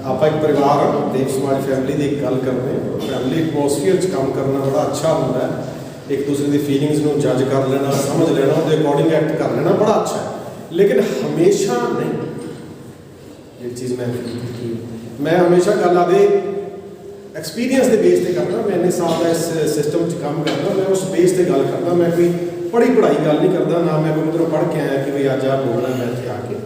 आप एक परिवार देव समाज फैमिली की एक गल करते हैं। फैमिली एटमोसफीयर काम करना बड़ा अच्छा होता है। एक दूसरे की फीलिंग्स को जज कर लेना, समझ लेना, उसके अकॉर्डिंग एक्ट कर लेना बड़ा अच्छा है, लेकिन हमेशा नहीं। एक चीज़ मैं हमेशा गल आदे एक्सपीरियंस के बेस पर करना। मैं इन्ने साल का इस सिस्टम काम करना, मैं उस बेस पर गल करना। मैं कोई पढ़ी पढ़ाई गल नहीं करता, ना मैं कोई उधरों पढ़ के आया कि भाई अज आ बोलना मैं इतने आके।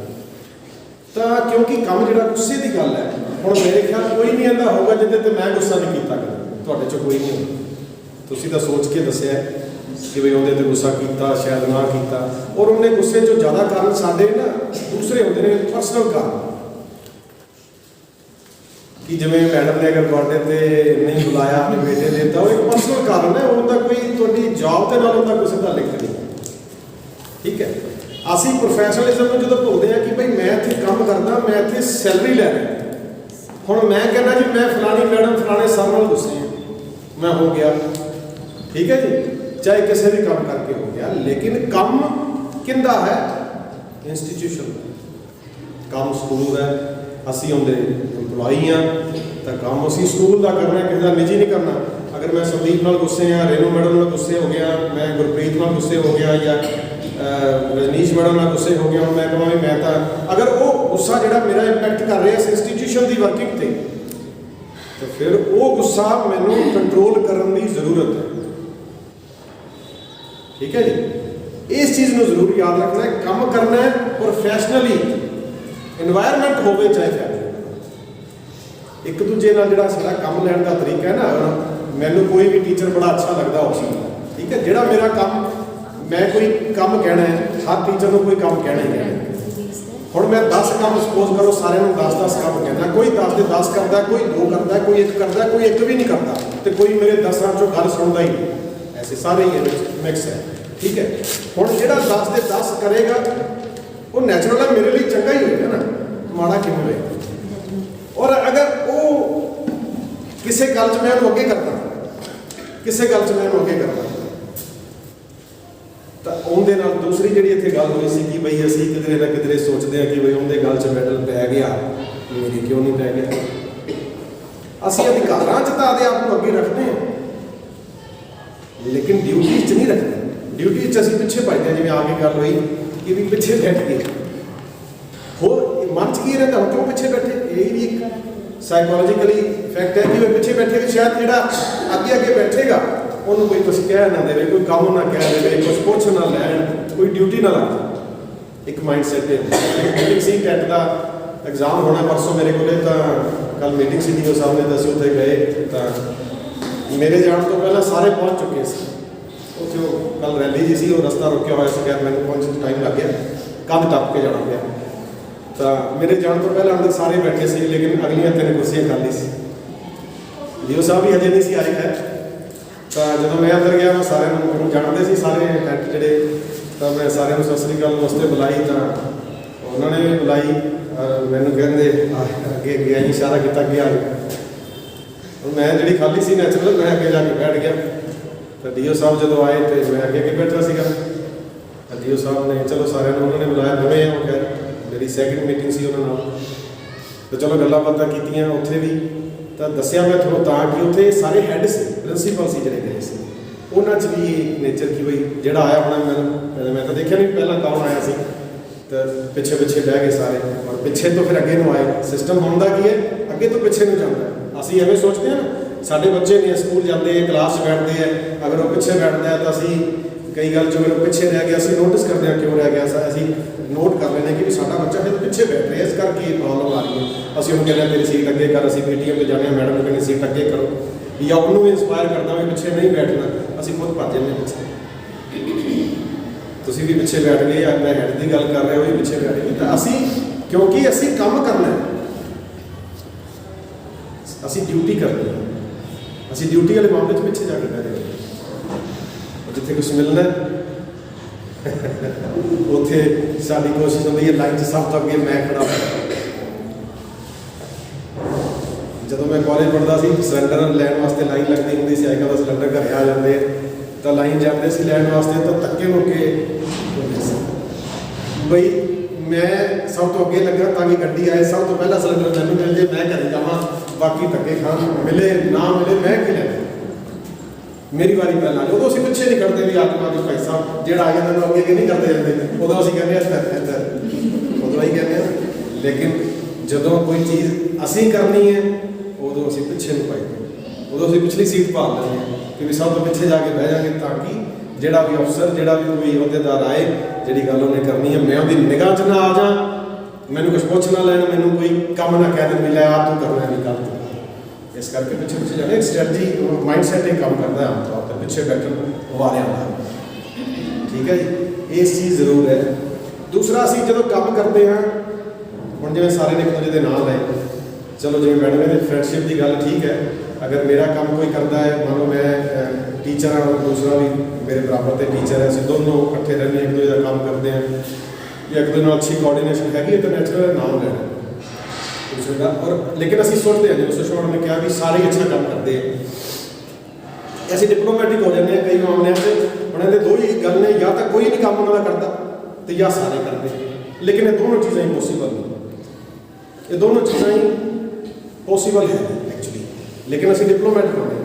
तो क्योंकि काम जो गुस्से की गल है, हम मेरे ख्याल कोई नहीं आता होगा जिहदे मैं गुस्सा नहीं किया, तुहाडे चों कोई नहीं होगा। तुसीं तां सोच के दस्सिआ कि भाई उहदे ते गुस्सा किया, शायद ना किया। और उन्हें गुस्से चों ज़्यादा कारण साडे ना दूसरे होंदे ने, परसनल कारण कि जिवें मैडम ने अगर तुहाडे ते नहीं बुलाया अपने बेटे ने, तो एक परसनल कारण है, उनका कोई तुहाडी जॉब के नाल उनका किसी का लिंक नहीं। ठीक है, ਅਸੀਂ प्रोफैशनलिज्म ਨੂੰ ਜਦੋਂ ਭੁੱਲਦੇ ਹਾਂ कि भाई मैं ਇੱਥੇ ਕੰਮ ਕਰਦਾ, मैं ਇੱਥੇ सैलरी ਲੈ ਰਿਹਾ। ਹੁਣ मैं कहना जी मैं फलानी मैडम फलाने सर ਨਾਲ गुस्से ਹਾਂ, मैं हो गया, ठीक है जी, चाहे किसी भी काम करके हो गया, लेकिन काम किंदा है? इंस्टीट्यूशन काम स्कूल है, असी उनके एम्पलॉई हाँ, तो काम असी स्कूल का करना, किसी का निजी नहीं करना। अगर मैं संदीप नाल गुस्से हाँ, रेनू मैडम नाल गुस्से हो गया, मैं गुरप्रीत नाल गुस्से हो गया, या रजनीश मैडम नाल गुस्से हो गया, मैं कਹਾਂ मैं तो अगर वो गुस्सा जो मेरा इंपैक्ट कर रहा है इस इंस्टीट्यूशन की वर्किंग से, तो फिर वो गुस्सा मैनू कंट्रोल करने की जरूरत है। ठीक है जी, इस चीज़ को जरूर याद रखना है। काम करना है प्रोफैशनली, इन्वायरमेंट हो चाहे फैमिली, एक दूजे नाल जिहड़ा साडा काम लैण का तरीका है ना, मैनू कोई भी टीचर बड़ा अच्छा लगता हो सकता। ठीक है, जिहड़ा मेरा काम, मैं कोई काम कहना है, हर टीचर को कोई काम कहना ही कहना। हुण मैं 10 काम सपोज करो सारे 10-10 काम कहना, कोई 10 के 10 करता, कोई 2 करता, कोई 1 करता, कोई 1 भी नहीं करता, तो कोई मेरे 10 चों गल सुनता ही नहीं। ऐसे सारे ही मिक्स है। ठीक है, हुण जिहड़ा 10 के 10 करेगा वो नैचुरल है, मेरे लिए चंगा ही होगा ना, माड़ा किवें होएगा। और अगर वो किसी गल च मैं अगे करता, किसी गल च मैं अगे करता, तो उनके नाल दूसरी जी इतने गल हुई सी कि बई असी किधरे ना किधरे सोचते हैं कि बई उनके गल च मैडल पै गया, मेरी क्यों नहीं पै गया। असी अधिकारां च तां आप अगे रखते हैं, लेकिन ड्यूटी च नहीं रखते। ड्यूटी च असी पिछे भजते हैं, जिवें आगे गल हुई कि भी पिछे बैठ गए, होर मन च की रहिंदा क्यों पिछे बैठे। यही भी एक साइकोलॉजिकली इफैक्ट है कि वे पिछे बैठे, शायद जिहड़ा अगे अगे बैठेगा उन्होंने कोई कुछ कह ना दे, कोई काम ना कह दे, कुछ पुछ ना लैन, कोई ड्यूटी ना ला। एक माइंड सैट है। मीटिंग सी टैट का एग्जाम होना परसों मेरे को, कल मीटिंग सी जो साहब ने दसी उत्थे गए, तो मेरे जाने तो पहले सारे पहुँच चुके थे उत्थे। कल रैली जी सी, वो रस्ता रुकिया हुआ सी, मैं पहुँचने टाइम लग गया, कंध टप के जाना गया। तो मेरे जाने तो पहले अंदर सारे बैठे सी, लेकिन अगलियां 3 कुर्सियां खाली सी। जीओ साहब भी हजे नहीं सी आए है। तो जो मैं अंदर गया, मैं सारे जानते सी, सारे टैंट जोड़े, तो मैं सारे सत श्री अकाल वास्ते बुलाई, तो उन्होंने भी बुलाई, मैनू कहते अगे गया ही इशारा किया कि आ गया। मैं जी खाली सी नैचुरल, मैं अगे जाके बैठ गया। तो डीओ साहब जो आए तो मैं अगे बैठा सीगा। डीओ साहब ने चलो सारे उन्होंने बुलाया, नवे हो गए, मेरी सैकेंड मीटिंग सी उन्होंने, तो चलो गल्लां बातां कीतियां उत्थे भी। तो दसिया मैं थोड़ा तां कि उत्थे सारे हैड से प्रिंसीपल से जोड़े गए थे, उन्होंने भी नेचर की भाई जोड़ा आया होना, मैं तो देखा नहीं पहला कौन आया सी। तो पिछे पिछे बह गए सारे, और पिछे तो फिर अगे आए। सिस्टम होंदा की है, अगे तो पिछे नहीं जाता। असी एवं सोचते हैं ना, साढ़े बच्चे ने स्कूल जाते हैं, क्लास बैठते हैं, अगर वो पिछे बैठता है तो असी कई गल जो अगर पिछे रह गया, असी नोटिस करते हैं क्यों रह गया, असी नोट कर लें कि साडा बच्चा फिर पिछे बैठ रहा है, इस करके प्रॉब्लम आ रही है। असी उन्हें कहते हैं तेरी सीट अगे कर, असी पीटीएम पर जाने, मैडम को कहते सीट अगे करो, या उन्होंने भी इंस्पायर करना भी पिछे नहीं बैठना, असी खुद भज जाते पिछे। तुसीं भी पिछे बैठ गए, या मैं हैड की गल कर रहा, वो भी पिछे बैठ गए। तो असी क्योंकि असी काम करना है, असी ड्यूटी करनी है, असी ड्यूटी वाले मामले च पिछे जाके बैठ गए। जिथे कुछ मिलना उत्थे साडी कोशिश होती है लाइन सब तो अगे मैं खड़ा। जदों मैं कॉलेज पढ़ता सी, सिलेंडर लैन वास्ते लाइन लगती होंगी सी, अजकल सिलेंडर घरे आ जाते, तो लाइन जाते सी लैन वास्ते, तो धक्के मुक्के बई मैं सब तो अगे लगा ताकि गड्डी आए, सब तो पहला सिलेंडर मैनू मिल जाए, मैं घर जा बाकी धक्के खान मिले ना मिले मैं कि लेना, मेरी वारी पहला जो उदों पिछे नहीं करते भी आत्मा जो भाई साहब जो आ जाता अगे अगे नहीं करते जाते उदों असीं कहने इधर उदों ही कहने। लेकिन जदों कोई चीज़ असीं करनी है उदों असीं पिछे नहीं पाई, उदों असीं पिछली सीट भाल लेंगे कि भी सब तो पिछे जाके बह जाएंगे ताकि जोड़ा भी अफसर जोड़ा भी कोई अहदेदार आए जी गल उन्हें करनी है मैं उसकी निगाह च ना आ जा, मैंने कुछ पुछ ना लैन, मैंू कोई काम ना कह दे मिले आ तू करना नहीं कर तू, इस करके पिछे पिछे जाने एक स्ट्रैटजी माइंड सैट एक काम करता है आमतौर पर पिछे बैठन वाले का। ठीक है जी, इस चीज़ जरूर है। दूसरा असीं जो काम करते हैं हम जिवें सारे ने एक दूजे के नाम लाए, चलो जिवें मैडम ने फ्रैंडशिप की गल ठीक है, अगर मेरा काम कोई करता है मान लो मैं टीचर हाँ दूसरा भी मेरे बराबर के टीचर है, असीं दोनों इकट्ठे रहने एक दूजे का काम करते हैं या एक दूसरे नाल अच्छी कोऑर्डिनेशन हैगी तो नैचुरल नाम लेना दूसरे का। और लेकिन असीं सोचते हैं जिवें सुषमा मैडम ने कहा भी सारे अच्छा काम करते हैं, ऐसे डिप्लोमैटिक हो जाते हैं कई मामलों से। उन्होंने दो ही गल ने, या तो कोई नहीं काम उन्होंने करता तो या सारे करते, लेकिन ये दोनों चीज़ें इम्पॉसिबल नहीं, ये दोनों चीज़ें ही पॉसिबल है एक्चुअली। लेकिन असीं डिप्लोमैटिक होने,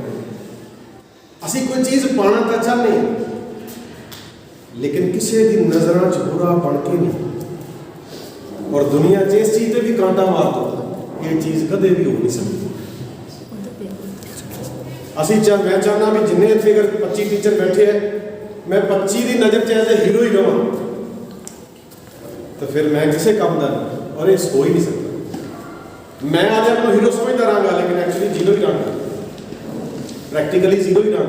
असीं कोई चीज़ पाना तो चाहते हैं लेकिन किसी की नज़रों च बुरा बन के नहीं, और दुनिया जिस चीज़ पर भी कांटा मार दो ये चीज़ कदे भी हो नहीं सकती। असीं मैं चाहना भी जिन्हें इतने अगर 25 टीचर बैठे हैं मैं 25 की नज़र च एज ए हीरो ही रहा तो फिर मैं किसी काम का नहीं, और ये हो ही नहीं सकता। मैं आज अपना हीरो समझता रहा लेकिन एक्चुअली जीरो ही रहा, प्रैक्टिकली जीरो ही रहा,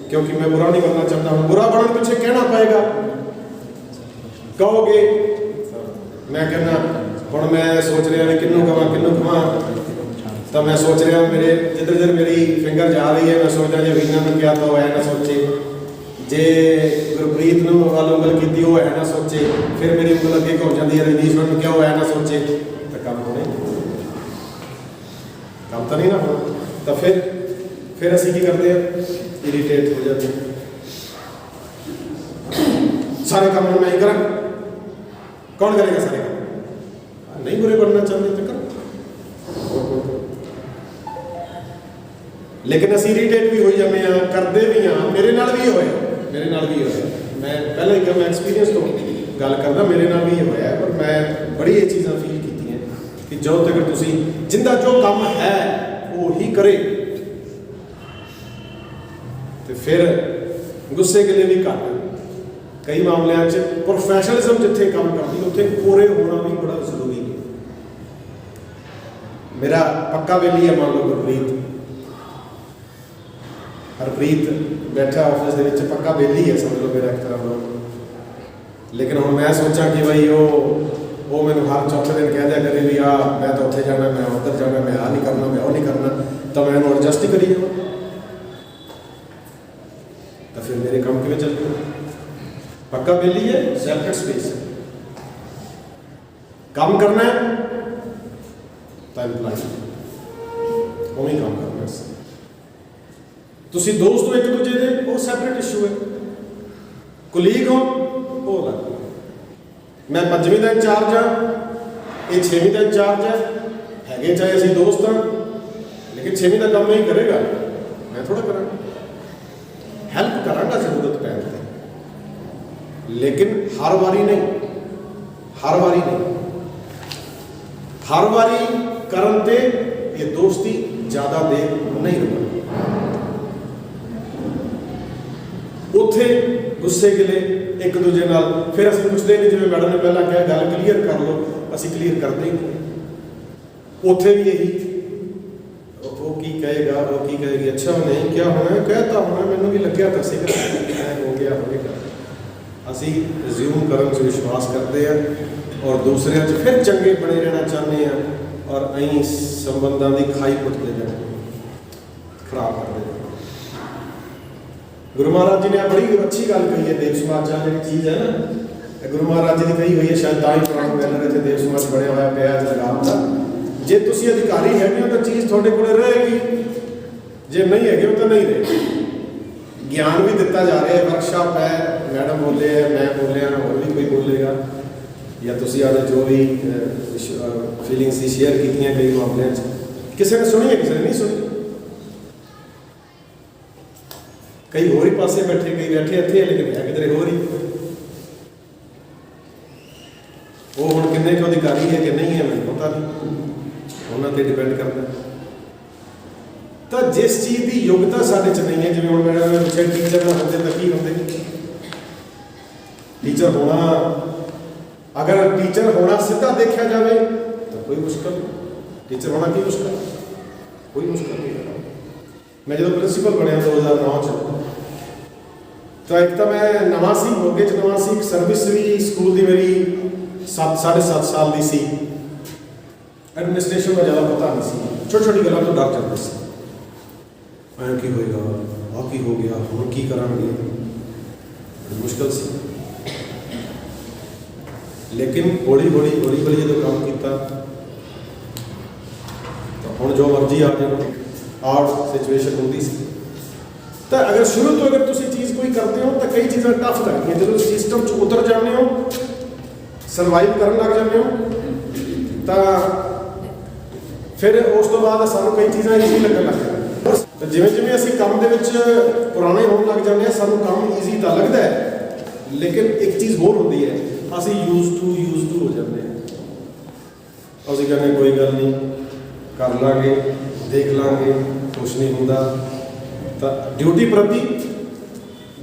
क्योंकि मैं बुरा नहीं करना चाहता हूँ। बुरा बनने पीछे कहना पाएगा, कहोगे मैं कहना हम मैं सोच रहा भी किन्नू कमा तो मैं सोच रहा मेरे जिधर जिधर मेरी फिंगर जा रही है मैं सोच रहा जो वीना ने क्या तो है ना सोचे, जे गुरप्रीत ने वाल उंगल की वो है ना सोचे, फिर मेरी उंगल अगे घुम जाती है रजनीश में क्या है ना सोचे, तो काम होने काम तो नहीं ना हो। तो फिर असीं की करते हैं इरीटेट हो जाते हैं, सारे काम मैं ही करा, कौन करेगा सारे काम, नहीं बुरे बनना चाहते तो करो। लेकिन असीं इरीटेट भी हो जाते हैं, करते भी हाँ, मेरे नाल भी होया, मेरे नाल भी होया, मैं पहले एक मैं एक्सपीरियंस तो गल करदा मेरे नाल भी होया, पर मैं बड़ी ये चीज़ां फील की हैं कि जो तक तुसीं जिंदा जो काम है वो ही करे तो फिर गुस्से के लिए भी घट, कई मामलों प्रोफैशनलिज्म जिथे काम करती उत्थे कोरे होना भी बड़ा जरूरी है। मेरा पक्का बेली है मान लो गुरप्रीत हरप्रीत बैठा ऑफिस के पक्का बेली है समझ लो मेरा एक तरह लो, लेकिन हम मैं सोचा कि भाई वो मैंने हर चौथे दिन कह दिया करे भी आ मैं तो उत्थे जाना, मैं उधर जाना, मैं आ नहीं करना, मैं वो नहीं करना, तो मैं एडजस्ट ही करी जाऊँ तो फिर मेरे काम किमें चल गए। पक्का बेली है सेपरेट स्पेस है, काम करना है तो एम्प्लॉय उन्हें काम करना है, तुसी दोस्त हो एक दूजे दे वो सैपरेट इशू है, कुलीग हो वो अलग, मैं 5वीं का इंचार्ज हाँ ये 6वीं का इंचार्ज है चाहे असीं दोस्त हाँ, लेकिन 6वीं का काम नहीं करेगा मैं थोड़ा करा, हेल्प करांगा जरूरत पैन पर, लेकिन हर बारी नहीं, हर बारी नहीं, हर बारी करन ते ये दोस्ती ज़्यादा देर नहीं रुकती, उत्थे गुस्से गिले एक दूजे नाल फिर असीं पुछदे नहीं, जिवें मैडम ने पहला कहा गल क्लीयर कर लो, असीं क्लीयर करते ही नहीं, उत्थे भी यही वो की कहेगा वो की कहेगी, अच्छा नहीं क्या होना कहता होना मैनूं भी लग्या तो असीं हो गया होगा, असीं रिज्यूम करन च विश्वास करते हैं और दूसरे फिर चंगे बने रहना चाहते हैं और अं संबंधों की खाई पुटते जाए खराब करते हैं। गुरु महाराज जी ने बड़ी अच्छी गल कही है, देव समाज जी चीज़ है ना गुरु महाराज जी की कही हुई है, शायद ताई पुराने बैनर इतने देव समाज बनया हुआ पिया लगाम का, जे तुसी अधिकारी है तो चीज़ थोड़े को रहेगी, जे नहीं है तो नहीं रहेगी। ज्ञान भी दिता जा रहा है, वर्कशॉप है, मैडम बोले है, मैं बोलिया और भी कोई बोलेगा, या तुसी आज जो भी फीलिंग्स शेयर की कई मामलों किसी ने सुनी है, किसी ने नहीं सुनी। कई होर ही पासे बैठे, कई बैठे इत्थे है लेकिन है किधरे होर ही। वो हुण किन्ने क अधिकारी है कि नहीं है मैनूं पता नहीं, उन्हां ते डिपेंड करता। तो जिस चीज़ की योग्यता साडे च नहीं है, जिवें हुण मैडम ने पुछिआ टीचर ना होंदे तां की होंदे। टीचर होना, अगर टीचर होना सीधा देखा जाए तो कोई मुश्किल नहीं। टीचर होना की मुश्किल, कोई मुश्किल नहीं। मैं जो प्रिंसीपल बनया 2009 तो एक तो मैं नवा सी, मोगे च नवा सी, सर्विस भी स्कूल की मेरी 7.5 साल की सी। एडमिनिस्ट्रेशन का ज़्यादा पता नहीं सी, छोटी छोटी गलों तो डर जाते सी। ऐ की होएगा, आ की हो गया, हम की करांगे, बड़ी मुश्किल सी। लेकिन हौली हौली जो काम किया तो हुण जो मर्जी आ जाए, हार्ड सिचुएशन होती सी। तो अगर शुरू तो अगर तुम चीज़ कोई करते हो तो कई चीज़ें टफ लगदियां, जो सिस्टम च उतर जाते हो, सर्वाइव करन लग जाते हो, तो फिर उस तो बाद सानूं कई चीज़ां ईजी लगन लग जाए। तो जिवें जिवें असीं काम दे विच पुराने होण लग जाते हैं, सानूं काम ईजी तो लगता है, लेकिन एक चीज़ होर होंदी है, असीं यूज टू हो जाते हैं। असीं कहने कोई गल नहीं, कर लांगे, देख लांगे, कुछ नहीं होंदा। तो ड्यूटी प्रति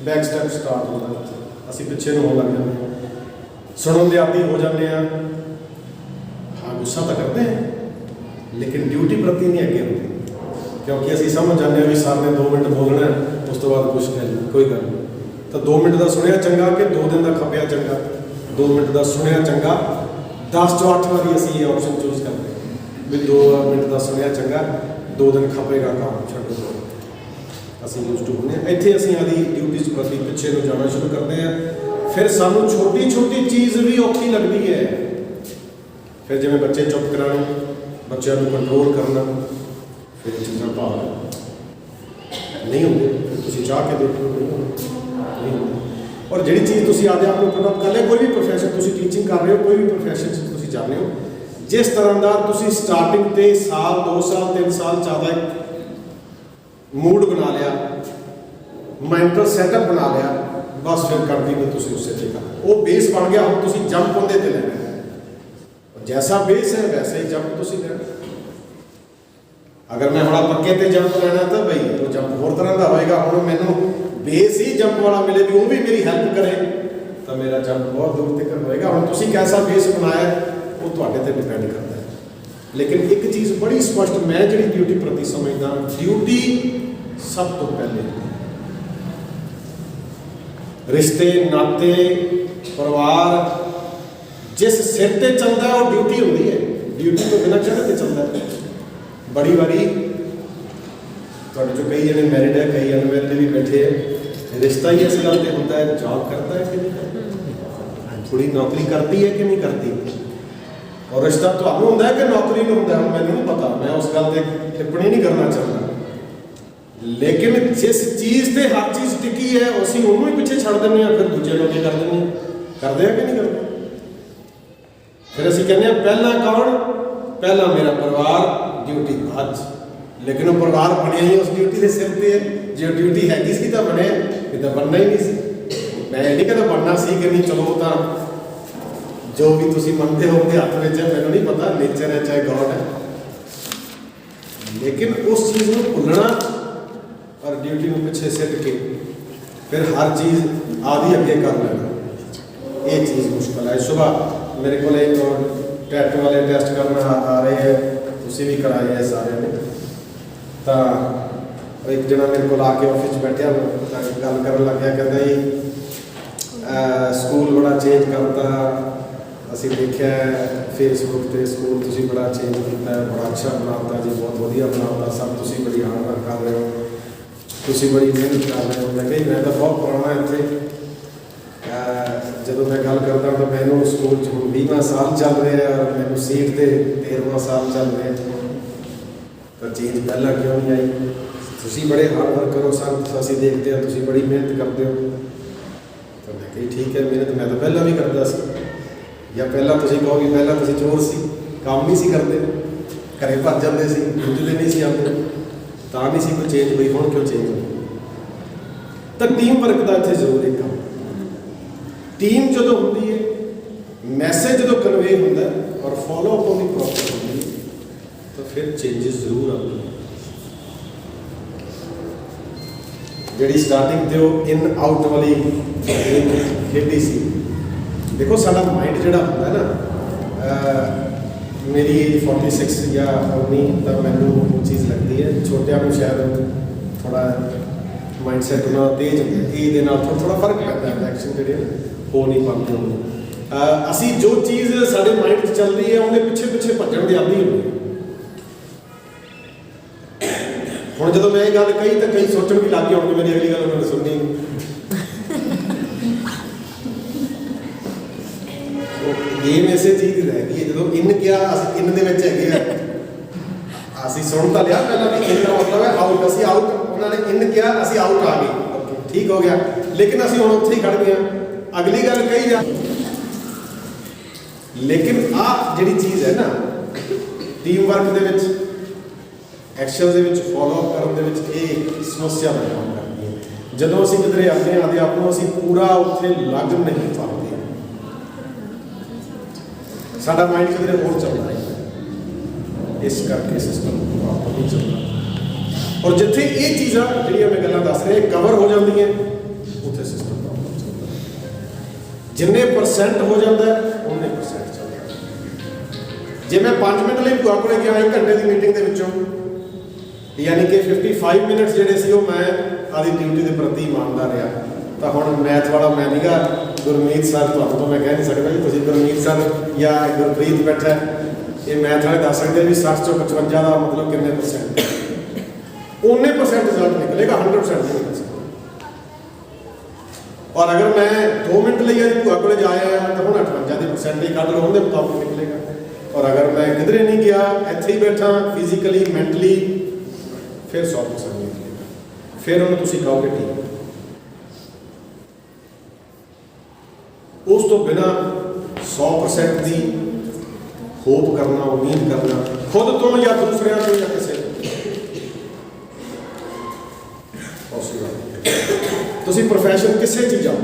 बैक स्टैप स्टार्ट होता है, असीं पिछे नूं होण लग जाते हैं, सुणन दे आदी हो जाते हैं। हाँ गुस्सा तो करते हैं, लेकिन ड्यूटी प्रति नहीं अगे होती, क्योंकि असीं समझ जाते हैं भी सर ने 2 मिनट बोलना है, उस तो बाद कुछ नहीं, कोई गल नहीं। तो 2 मिनट का सुनिया चंगा कि 2 दिन का खपिया चंगा। 2 मिनट का सुनिया चंगा, 10 चों 8 बारी असीं ये ऑप्शन चूज करते हैं भी 2 मिनट का सुनिया चंगा, 2 दिन खपेगा काम छड्डो। असीं यूज टू होने इत्थे असीं आदी ड्यूटीज प्रति पिछे नूं जाना शुरू करते हैं। फिर सानूं छोटी छोटी चीज़ भी औखी लगती है। फिर जिवें बच्चे चुप कराने, बच्चों को कंट्रोल करना, फिर चीज़ां भाव नहीं होंगे। फिर तुसीं चाह के देखो नहीं होंगे। और जिहड़ी चीज़ तुसीं आदे आप पुट अप कर लिया, कोई भी प्रोफैशन तुसीं टीचिंग कर रहे हो, कोई भी प्रोफैशन तुसीं जाने हो, जिस तरह का तुसीं स्टार्टिंग ते साल 2 साल 3 साल ज़्यादा मूड बना लिया, मैंटल सैटअप बना लिया, बस फिर कंटिन्यू तुसीं उससे ते करना। वो बेस बन गया, हुण तुसीं जंप उहदे ते लेना है। जैसा बेस है वैसे ही जंप तुसीं लेना। अगर मैं हुण पक्के ते जंप लेना तो भाई वो जंप होर तरह का होएगा। हुण मैनूं बेस ही जंप वाला मिले भी वो भी मेरी हेल्प करे तो मेरा जंप बहुत दूर तक होएगा। हुण तुसीं कैसा बेस बनाया वो तुहाडे ते डिपेंड करता है। लेकिन एक चीज़ बड़ी स्पष्ट मैं जिहड़ी ड्यूटी प्रति समझदा, ड्यूटी सब तो पहले रिश्ते नाते परिवार जिस सिर ते चलता है वो ड्यूटी होती है। ड्यूटी तो बिना चढ़े ते चलता है। बड़ी बारी जो कई जने मैरिड है, कई अनमैरिड भी बैठे हैं, रिश्ता ही इस गल ते होता है जॉब करता है कि नहीं करता, कुड़ी नौकरी करती है कि नहीं करती, और रिश्ता तो आपको होंदा है कि नौकरी में होंदा है। मैनूं नहीं पता, मैं उस गल ते टिप्पणी नहीं करना चाहता। लेकिन जिस चीज़ से हर चीज़ टिकी है उसी उन्होंने ही पिछे छड़ दें, फिर दूजे लोग कर दें, करते हैं कि नहीं करते। फिर असीं कहने पहला कौन, पहला मेरा परिवार, ड्यूटी बाद। लेकिन वो परिवार बनिया ही उस ड्यूटी के सिर पर है। जो ड्यूटी हैगी सी तो बने, नहीं तो बनना ही नहीं सी। मैं ये नहीं कहता बनना सी कि नहीं, चलो तो जो भी तुसीं मनते हो उनके हाथ में है, मैनूं नहीं पता, नेचर है चाहे गॉड है। लेकिन उस चीज़ को भुलना और ड्यूटी में पिछे सिट के फिर हर चीज़ आदि अगे कर लेना, ये चीज़ मुश्किल है। सुबह मेरे को एक टैट वाले टेस्ट करना आ रहे हैं, उसी भी कराए हैं सारे ने। तो एक जना मेरे को आके ऑफिस बैठा गल कर लग गया, कहता जी स्कूल बड़ा चेंज करता, असीं देखिया फेसबुक पे स्कूल तुसीं बड़ा चेंज किया, बड़ा अच्छा बनाता जी, बहुत वधिया बनाता, सब तुसीं बड़ी हार्ड वर्क कर रहे हो, तुसीं बड़ी मेहनत कर रहे हो। मैं कही मैं तो बहुत पुराना इत्थे, जदों मैं गल करता तो मैनूं स्कूल 20वां साल चल रहा है और मैनूं सीट ते 13वां साल चल रहा है, तो चेंज पहला क्यों नहीं आई। तुसीं बड़े हार्ड वर्क करो, सब असीं देखते हैं तुसीं बड़ी मेहनत करते हो। तो मैं कही ठीक है, मेहनत मैं तो पहला भी करता सी, या पहला तुसीं कहो कि पहला तुसीं चोर सी, काम नहीं सी करते, ਘਰੇ ਭੱਜ ਜਾਂਦੇ ਸੀ, ਦੂਜੇ ਨਹੀਂ ਸੀ ਆਉਂਦੇ, ਤਾਂ ਨਹੀਂ ਸੀ ਕੋਈ ਚੇਂਜ ਹੋਈ। ਹੁਣ ਕਿਉਂ ਚੇਂਜ ਹੋਈ? ਤਾਂ ਟੀਮ ਵਰਕ ਦਾ ਇੱਥੇ ਜ਼ਰੂਰ ਇੱਕ ਕੰਮ। ਟੀਮ ਜਦੋਂ ਹੁੰਦੀ ਹੈ, ਮੈਸੇਜ ਜਦੋਂ ਕਨਵੇ ਹੁੰਦਾ ਔਰ ਫੋਲੋ ਅਪ ਉਹਦੀ ਪ੍ਰੋਪਰ ਹੁੰਦੀ ਹੈ, ਤਾਂ ਫਿਰ ਚੇਂਜਸ ਜ਼ਰੂਰ ਆਉਂਦੇ। ਜਿਹੜੀ ਸਟਾਰਟਿੰਗ ਤੇ ਉਹ ਇਨ ਆਊਟ ਵਾਲੀ ਖੇਡੀ ਸੀ, ਦੇਖੋ ਸਾਡਾ ਮਾਈਂਡ ਜਿਹੜਾ ਹੁੰਦਾ ਨਾ, ਮੇਰੀ ਏਜ 46 ਜਾਂ 19, ਤਾਂ ਮੈਨੂੰ ਉਹ ਚੀਜ਼ ਲੱਗਦੀ ਹੈ। ਛੋਟਿਆਂ ਨੂੰ ਸ਼ਾਇਦ ਥੋੜਾ ਮਾਈਂਡ ਸੈਟ ਉਹਨਾਂ ਦਾ ਤੇਜ਼ ਹੁੰਦਾ, ਇਹਦੇ ਨਾਲ ਥੋੜਾ ਫਰਕ ਪੈਂਦਾ ਹੈ, ਐਕਸ਼ਨ ਜਿਹੜੇ ਹੋ ਨਹੀਂ ਪਾਉਂਦੇ ਹੁੰਦੇ। ਅਸੀਂ ਜੋ ਚੀਜ਼ ਸਾਡੇ ਮਾਈਂਡ 'ਚ ਚੱਲ ਰਹੀ ਹੈ ਉਹਦੇ ਪਿੱਛੇ ਪਿੱਛੇ ਭੱਜਣ ਦੇ ਆਦੀ ਹੁੰਦੇ। ਹੁਣ ਜਦੋਂ ਮੈਂ ਇਹ ਗੱਲ ਕਹੀ ਤਾਂ ਕਈ ਸੋਚਣ ਵੀ ਲੱਗ ਗਏ ਹੁਣ ਮੇਰੀ ਅਗਲੀ ਗੱਲ ਉਹਨਾਂ ਨੇ ਸੁਣਨੀ। ਗੇਮ ਇਸੇ ਚੀਜ਼ ਦੀ ਰਹਿ ਗਈ ਹੈ, ਜਦੋਂ ਇਨ ਕਿਹਾ ਅਸੀਂ ਇਨ ਦੇ ਵਿੱਚ ਹੈਗੇ ਆ, ਅਸੀਂ ਸੁਣ ਤਾਂ ਲਿਆ ਪਹਿਲਾਂ ਵੀ ਇਨ ਦਾ ਮਤਲਬ ਹੈ ਆਊਟ, ਅਸੀਂ ਆਊਟ, ਉਹਨਾਂ ਨੇ ਇਨ ਕਿਹਾ ਅਸੀਂ ਆਊਟ ਆ ਗਏ, ਠੀਕ ਹੋ ਗਿਆ, ਲੇਕਿਨ ਅਸੀਂ ਹੁਣ ਉੱਥੇ ਹੀ ਖੜ ਗਏ ਹਾਂ, ਅਗਲੀ ਗੱਲ ਕਹੀ ਜਾ। ਲੇਕਿਨ ਆਹ ਜਿਹੜੀ ਚੀਜ਼ ਹੈ ਨਾ, ਟੀਮ ਵਰਕ ਦੇ ਵਿੱਚ, ਐਕਸ਼ਨ ਦੇ ਵਿੱਚ, ਫੋਲੋ ਅਪ ਕਰਨ ਦੇ ਵਿੱਚ, ਇਹ ਸਮੱਸਿਆ ਦਾ ਕੰਮ ਕਰਦੀ ਹੈ। ਜਦੋਂ ਅਸੀਂ ਕਿਧਰੇ ਆਉਂਦੇ ਹਾਂ, ਆਦੇ ਆਪ ਨੂੰ ਅਸੀਂ ਪੂਰਾ ਉੱਥੇ ਲੱਗ ਨਹੀਂ ਪਾਉਂਦੇ, ਸਾਡਾ ਮਾਈਂਡ ਕਿਧਰੇ ਹੋਰ ਚੱਲਦਾ ਹੈ, ਇਸ ਕਰਕੇ ਸਿਸਟਮ ਪ੍ਰੋਪਰ ਨਹੀਂ ਚੱਲਦਾ। ਔਰ ਜਿੱਥੇ ਇਹ ਚੀਜ਼ਾਂ ਜਿਹੜੀਆਂ ਮੈਂ ਗੱਲਾਂ ਦੱਸ ਰਿਹਾ ਕਵਰ ਹੋ ਜਾਂਦੀਆਂ, ਉੱਥੇ ਸਿਸਟਮ ਪ੍ਰੋਪਰ ਚੱਲਦਾ। ਜਿੰਨੇ % ਹੋ ਜਾਂਦਾ ਉਹਨੇ % ਚੱਲਦਾ। ਜੇ ਮੈਂ 5 ਮਿੰਟ ਲਈ ਭੂਆ ਕੋਲੇ ਗਿਆ 1 ਘੰਟੇ ਦੀ ਮੀਟਿੰਗ ਦੇ ਵਿੱਚੋਂ, ਯਾਨੀ ਕਿ 55 ਮਿੰਟ ਜਿਹੜੇ ਸੀ ਉਹ ਮੈਂ ਆਦੀ ਡਿਊਟੀ ਦੇ ਪ੍ਰਤੀ ਇਮਾਨਦਾਰ ਰਿਹਾ, ਤਾਂ ਹੁਣ ਮੈਥ ਵਾਲਾ ਮੈਂ ਨਹੀਂਗਾ ਗੁਰਮੀਤ ਸਰ, ਤੁਹਾਨੂੰ ਤਾਂ ਮੈਂ ਕਹਿ ਨਹੀਂ ਸਕਦਾ ਜੀ ਤੁਸੀਂ ਗੁਰਮੀਤ ਸਰ ਜਾਂ ਗੁਰਪ੍ਰੀਤ ਬੈਠਾ, ਇਹ ਮੈਥ ਵਾਲੇ ਦੱਸ ਸਕਦੇ ਵੀ 60 ਚੋਂ 55 ਦਾ ਮਤਲਬ ਕਿੰਨੇ %? ਉਨੇ % ਰਿਜ਼ਲਟ ਨਿਕਲੇਗਾ, 100% ਨਹੀਂ ਨਿਕਲ ਸਕਦਾ। ਔਰ ਅਗਰ ਮੈਂ 2 ਮਿੰਟ ਲਈ ਅੱਜ ਭੂਆ ਕੋਲੇ ਜਾਇਆ ਤਾਂ ਹੁਣ 58 ਦੀ % ਹੀ ਕੱਢ ਲਓ, ਉਹਦੇ ਮੁਤਾਬਕ ਨਿਕਲੇਗਾ। ਔਰ ਅਗਰ ਮੈਂ ਕਿਧਰੇ ਨਹੀਂ ਗਿਆ, ਇੱਥੇ ਹੀ ਬੈਠਾ ਫਿਜ਼ੀਕਲੀ ਮੈਂਟਲੀ, ਫਿਰ 100% ਨਿਕਲੇਗਾ। ਫਿਰ ਉਹਨੂੰ ਤੁਸੀਂ ਕਹੋਗੇ ਠੀਕ। ਉਸ ਤੋਂ ਬਿਨਾਂ 100% ਦੀ ਹੋਪ ਕਰਨਾ, ਉਮੀਦ ਕਰਨਾ ਖੁਦ ਤੋਂ ਜਾਂ ਦੂਸਰਿਆਂ ਤੋਂ ਜਾਂ ਕਿਸੇ ਪੋਸੀਬਲ। ਤੁਸੀਂ ਪ੍ਰੋਫੈਸ਼ਨ ਕਿਸੇ 'ਚ ਜਾਓ,